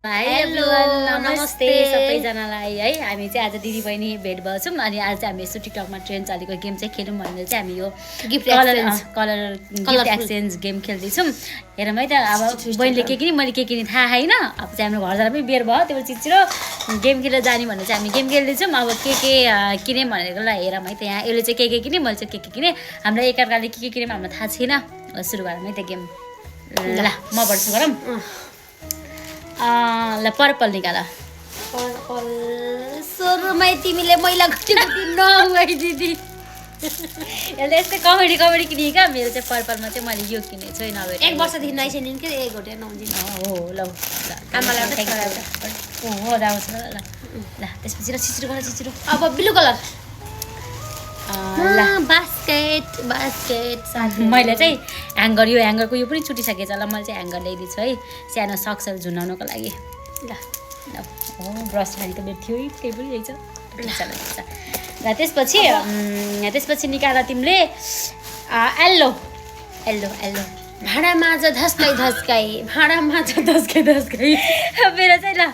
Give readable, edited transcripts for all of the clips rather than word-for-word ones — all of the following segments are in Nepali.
हाई एभ्रिवान नमस्ते सबैजनालाई है हामी चाहिँ आज दिदी बहिनी भेट भएछौँ अनि आज चाहिँ हामी यसो टिकटकमा ट्रेन्ड चलेको गेम चाहिँ खेलौँ भनेर चाहिँ हामी यो गिफ्ट एक्सचेन्ज गेम खेल्दैछौँ। हेरौँ है त अब बहिनीले के किने मैले के किने थाहा होइन। अब चाहिँ हाम्रो घर जाँदा पनि बेर भयो त्यो छिटो गेम खेलेर जाने भनेर चाहिँ हामी गेम खेल्दैछौँ। अब के किने भनेकोलाई हेरौँ है त। यहाँ यसले चाहिँ के किने मैले चाहिँ के किने हाम्रो एकअर्काले के किने हामीलाई थाहा छैन। सुरु गरौँ है त गेम। ल म भन्छु गरौँ ल पर्पल निकाल। पर्पल सुरुमै तिमीले मैला नहुई दिदी यसले यस्तै कमेडी किने क्या। मेरो चाहिँ पर्पलमा चाहिँ मैले यो किनेको छु नभए 1 वर्षदेखि नआइसकेन कि 1 घोटे नहुँदिन हो। ल आमालाई हो राम्रो छ। ल ल त्यसपछि ल छिटो अब ब्लू कलर बास्केट मैले चाहिँ ह्याङ्गर यो ह्याङ्गरको यो पनि छुटिसकेछ। ल मैले चाहिँ ह्याङ्गर ल्याइदिएको छु है सानो सक्सहरू झुन्डाउनको लागि। ल हो ब्रस खाने त मेरो थियो केही पनि रहेछ। ल त्यसपछि निकाल तिमीले येल्लो भाँडामा धस्काई मेरो चाहिँ ल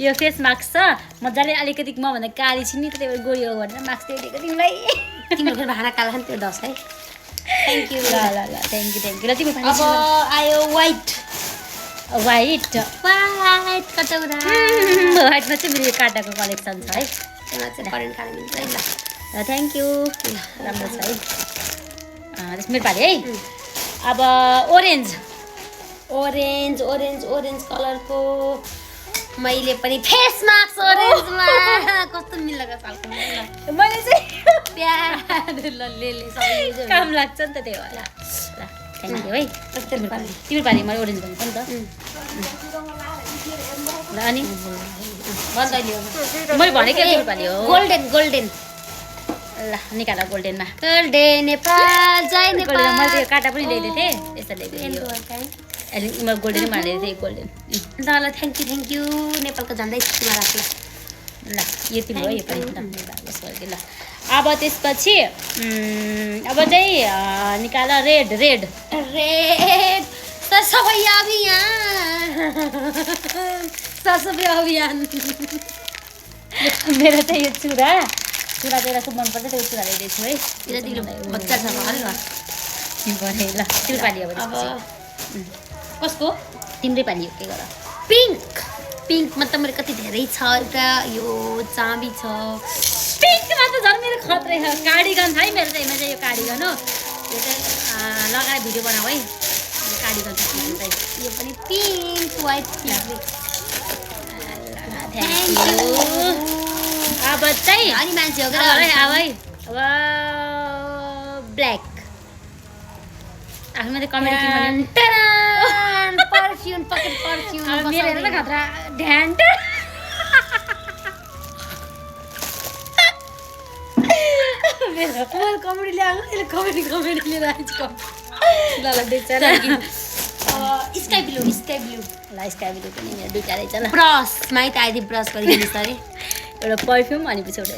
यो फेस मास्क छ मजाले अलिकति म भन्दा काली छु नि त त्यही भएर गोरी हो भनेर मास्क चाहिँ दिएको तिमीलाई। तिम्रो फेरि भाँडा काला खाने त्यो धस्काई। Thank you. ल थ्याङ्क यू। ल तिम्रो अब आयो वाइट कटौरा वाइटमा चाहिँ मेरो काटाको कलेक्सन छ है। त्यसमा चाहिँ करेन्ट काट्न मिल्छ है। ल थ्याङ्क यू राम्रो छ है। त्यस मेरो पालि है। अब ओरेन्ज कलरको मैले पनि फेस मास्क ओरेन्जमा कस्तो मिल्दो खालको मैले चाहिँ प्यार ले सबै काम लाग्छ नि त त्यही भएर। ल थ्याङ्क यू है। तिम्रो पालि मैले ओरेन्ज भनेको नि त। ल अनि मैले भनेको तिम्रो पालि हो गोल्डेन ल निकाल गोल्डेनमा। नेपाल जय नेपाल। मैले त्यो काटा पनि ल्याइदिएको थिएँ यस्तो ल्याइदिएको अहिले म गोल्डेन मानेको थिएँ गोल्डेन। ल थ्याङ्क यू नेपालको झन्डै स्थितिमा राख्नु। ल यो तिम्रो हो यो पनि ल। अब त्यसपछि अब चाहिँ निकाल रेड सबै अभियान मेरो चाहिँ यो चुरा चाहिँ खुब मनपर्छ त्यो चुरा ल्याइदिएको छु है। बच्चा छ ल तिम्रो पालि अब कसको तिम्रै पालि हो के गर। पिङ्कमा त मेरो कति धेरै छ। एउटा यो चाबी छ पिङ्कमा त झन् मेरो खत्रै छ। कार्डिगन छ है मेरो चाहिँ यो कार्डिगन हो। यो चाहिँ लगाएर भिडियो बनाऊ है। यो कार्डिगन छ यो पनि पिङ्क वाइट थ्याङ्क यू। अब चाहिँ अनि मान्छे हो अब ब्ल्याक आफ्नो त कमेडी पर्फ्युम मेरो हेर न खतरा ध्यान कमेडी ल्याएको कमेडी लिएर आइज ल देख्छ स्काई ब्लू ल स्काई ब्लू पनि मेरो दुईवटा रहेछ। ल ब्रस माइत आइदि ब्रस गरिदिनुहोस् अरे एउटा पर्फ्युम अनि पछि एउटा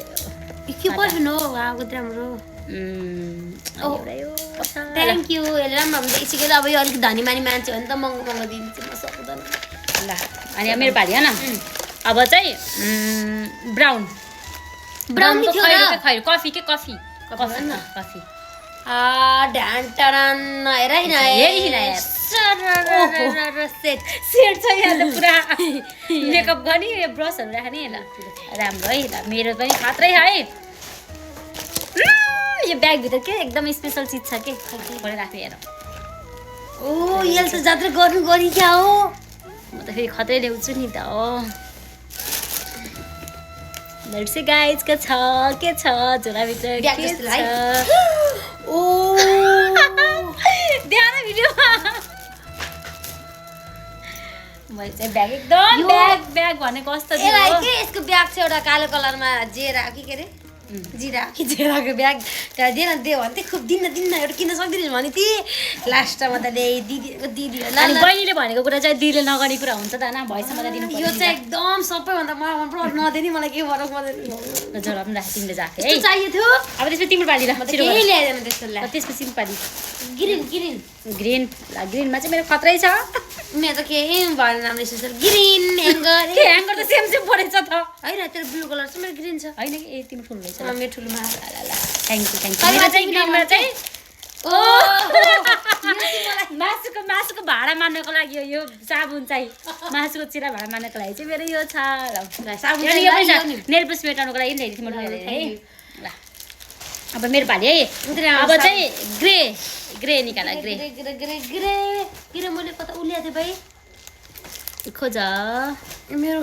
के पर्फ्युम हो कति राम्रो। Thank you. यसले राम्रो हुन्छ यतिकै अब यो अलिक धनी मानी मान्छे हो नि त महँगो दिन्छ म सक्दैन। ल अनि मेरो पालि होइन। अब चाहिँ ब्राउन कफी ढ्यान हेर सेट छ यहाँ त पुरा मेकअप गर्ने ब्रसहरू राख्ने। ल राम्रो है। ल मेरो पनि खत्रै है। यो ब्यागभित्र के एकदम स्पेसल चिज छ के राख्ने हेर। यसले त जात्रा गर्नु क्या हो। म त फेरि खत्रै ल्याउँछु नि त हो। लड्से गाइज के छ झोलाभित्र के छ ध्यान भिडियोमा मैले चाहिँ ब्याग एकदम ब्याग भनेको कस्तो यसलाई के यसको ब्याग छ एउटा कालो कलरमा जेरा के अरे जिराको ब्याग त्यहाँ दिएन दियो भने चाहिँ खुब दिन्न एउटा किन्न सक्दिनँ भने थिएँ लास्टमा त ल्याए दिदी अनि बहिनीले भनेको कुरा चाहिँ दिदीले नगर्ने कुरा हुन्छ त होइन भएसम्म त दिनु यो चाहिँ एकदम सबैभन्दा मलाई मन पर्छ नदिने मलाई के फरक पर्दैन जरा पनि राख तिमीले जाके है चाहियो थियो अब त्यसपछि तिम्रो पाली ल केही ल्याइदिएन त्यस्तो ल्या त्यसपछि पाली ग्रिन ग्रिनमा चाहिँ मेरो खतरै छ मेरो त केही भएन राम्रो सोचेर ग्रिन ह्याङ्गर ह्याङ्गर त सेम परेछ त होइन तेरो ब्लू कलर छ मेरो ग्रिन छ होइन ए तिम्रो ठुलो रहेछ मेरो ठुलोमा थ्याङ्क यू मेरो चाहिँ ग्रिनमा चाहिँ मासुको भाडा मान्नको लागि यो साबुन चाहिँ मासुको चिरा भाडा मान्नको लागि चाहिँ मेरो यो छ ल नेल पलिस मेटाउनुको लागि नि म है ल अब मेरो पाली है अब चाहिँ ग्रे निकाल ग्रे मैले कता उल्याएको थिएँ भाइ खोज मेरो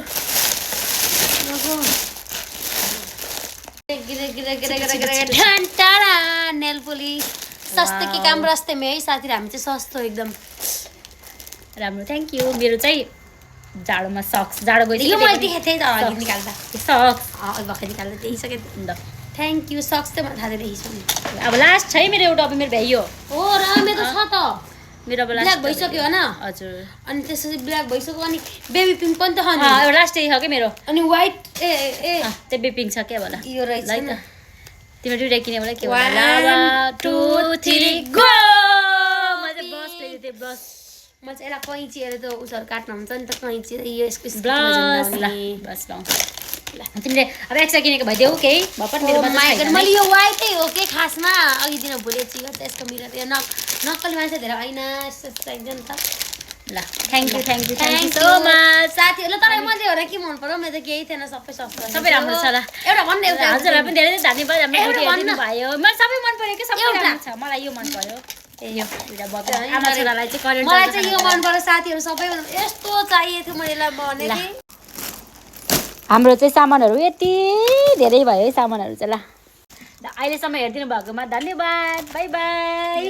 नेल पोलिस सस्तो के काम रस्ते में है साथीहरु हामी चाहिँ सस्तो एकदम राम्रो थ्याङ्क यू मेरो चाहिँ जाडोमा सक्स जाडो गइसक्यो यो मैले देखेको थिएँ त अघि निकाल्दा सक्स भर्खर निकाल्दा देखिसकेँ ल थ्याङ्क यू सक्स चाहिँ मैले थाहा देखिसकेँ अब लास्ट छ है मेरो एउटा अब मेरो भ्याइयो हो र मेरो छ त मेरो अब ब्ल्याक भइसक्यो होइन हजुर अनि त्यसपछि ब्ल्याक भइसक्यो अनि बेबी पिङ्क पनि त छ एउटा लास्टै छ के मेरो अनि व्हाइट त्यो बेबी पिङ्क छ के होला यो रहेछ ल तिम्रो दुईटा किने होला के होला 1 2 3 गो म चाहिँ ब्रस ल्याएको थिएँ ब्रस म चाहिँ यसलाई कैँचीहरू त उसहरू काट्नु हुन्छ नि त कैँची यो यसको ब्रस लाउँ ल तिमीले अब एक्स्ट्रा किनेको भइदेऊ केही भर्खर मेरो मैले यो वाइटै हो के खासमा अघि दिन भुलेको छु त्यसको मिरर यो नक्कली मान्छे धेरै होइन यस्तो चाहिन्छ नि त ल थ्याङ्क यू सो मच साथीहरु तर मैले हो र के मन पर्यो मेरो त केही थिएन सबै सस्तो सबै राम्रो छ ल एउटा भन्ने एउटा हजुरलाई पनि धेरै धन्यवाद हाम्रो भिडियो हेर्नु भयो मलाई सबै मन पर्यो के सबै राम्रो छ मलाई यो मन पर्यो यो एउटा बक्का आमा छोरालाई चाहिँ करेन्ट मलाई चाहिँ यो मन पर्यो साथीहरु सबै यस्तो चाहिएको थियो मैले भने थिएँ हाम्रो चाहिँ सामानहरू यति धेरै भयो है सामानहरू चाहिँ ल अहिलेसम्म हेरिदिनु भएकोमा धन्यवाद बाई बाई